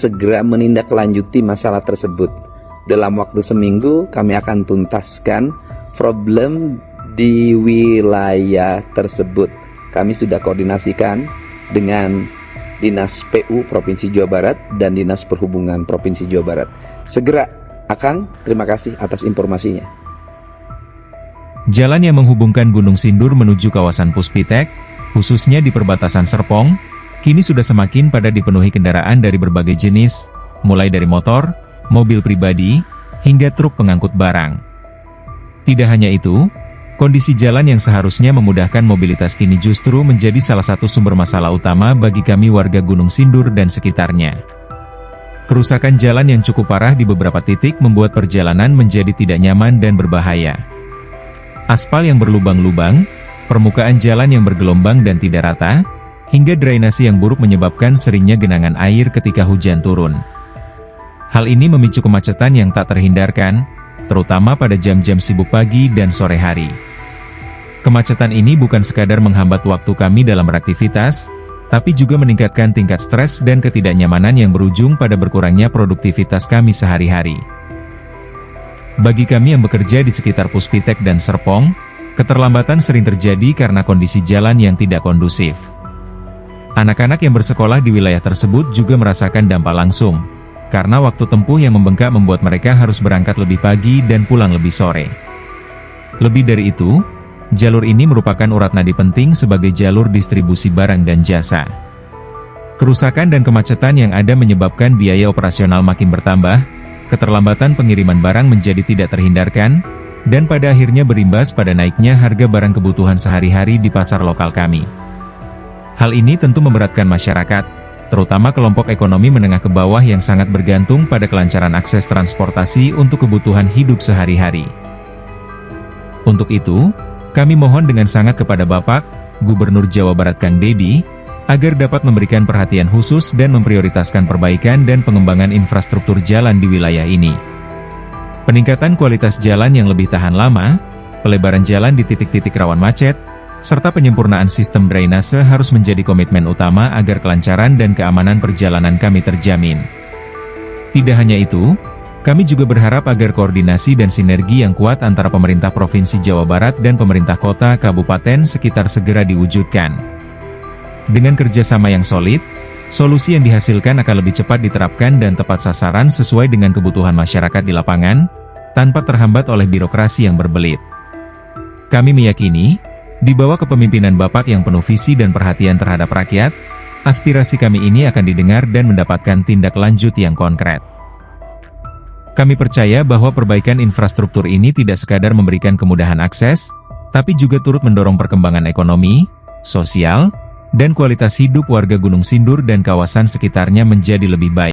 segera menindaklanjuti masalah tersebut. Dalam waktu seminggu kami akan tuntaskan problem di wilayah tersebut. Kami sudah koordinasikan dengan Dinas PU Provinsi Jawa Barat dan Dinas Perhubungan Provinsi Jawa Barat. Segera, Akang, terima kasih atas informasinya. Jalan yang menghubungkan Gunung Sindur menuju kawasan Puspitek, khususnya di perbatasan Serpong, kini sudah semakin padat dipenuhi kendaraan dari berbagai jenis, mulai dari motor, mobil pribadi, hingga truk pengangkut barang. Tidak hanya itu, kondisi jalan yang seharusnya memudahkan mobilitas kini justru menjadi salah satu sumber masalah utama bagi kami warga Gunung Sindur dan sekitarnya. Kerusakan jalan yang cukup parah di beberapa titik membuat perjalanan menjadi tidak nyaman dan berbahaya. Aspal yang berlubang-lubang, permukaan jalan yang bergelombang dan tidak rata, hingga drainase yang buruk menyebabkan seringnya genangan air ketika hujan turun. Hal ini memicu kemacetan yang tak terhindarkan, terutama pada jam-jam sibuk pagi dan sore hari. Kemacetan ini bukan sekadar menghambat waktu kami dalam beraktivitas, tapi juga meningkatkan tingkat stres dan ketidaknyamanan yang berujung pada berkurangnya produktivitas kami sehari-hari. Bagi kami yang bekerja di sekitar Puspitek dan Serpong, keterlambatan sering terjadi karena kondisi jalan yang tidak kondusif. Anak-anak yang bersekolah di wilayah tersebut juga merasakan dampak langsung, karena waktu tempuh yang membengkak membuat mereka harus berangkat lebih pagi dan pulang lebih sore. Lebih dari itu, jalur ini merupakan urat nadi penting sebagai jalur distribusi barang dan jasa. Kerusakan dan kemacetan yang ada menyebabkan biaya operasional makin bertambah, keterlambatan pengiriman barang menjadi tidak terhindarkan, dan pada akhirnya berimbas pada naiknya harga barang kebutuhan sehari-hari di pasar lokal kami. Hal ini tentu memberatkan masyarakat, terutama kelompok ekonomi menengah ke bawah yang sangat bergantung pada kelancaran akses transportasi untuk kebutuhan hidup sehari-hari. Untuk itu, kami mohon dengan sangat kepada Bapak Gubernur Jawa Barat Kang Deddy, agar dapat memberikan perhatian khusus dan memprioritaskan perbaikan dan pengembangan infrastruktur jalan di wilayah ini. Peningkatan kualitas jalan yang lebih tahan lama, pelebaran jalan di titik-titik rawan macet, serta penyempurnaan sistem drainase harus menjadi komitmen utama agar kelancaran dan keamanan perjalanan kami terjamin. Tidak hanya itu, kami juga berharap agar koordinasi dan sinergi yang kuat antara pemerintah Provinsi Jawa Barat dan pemerintah kota kabupaten sekitar segera diwujudkan. Dengan kerjasama yang solid, solusi yang dihasilkan akan lebih cepat diterapkan dan tepat sasaran sesuai dengan kebutuhan masyarakat di lapangan, tanpa terhambat oleh birokrasi yang berbelit. Kami meyakini, di bawah kepemimpinan Bapak yang penuh visi dan perhatian terhadap rakyat, aspirasi kami ini akan didengar dan mendapatkan tindak lanjut yang konkret. Kami percaya bahwa perbaikan infrastruktur ini tidak sekadar memberikan kemudahan akses, tapi juga turut mendorong perkembangan ekonomi, sosial, dan kualitas hidup warga Gunung Sindur dan kawasan sekitarnya menjadi lebih baik.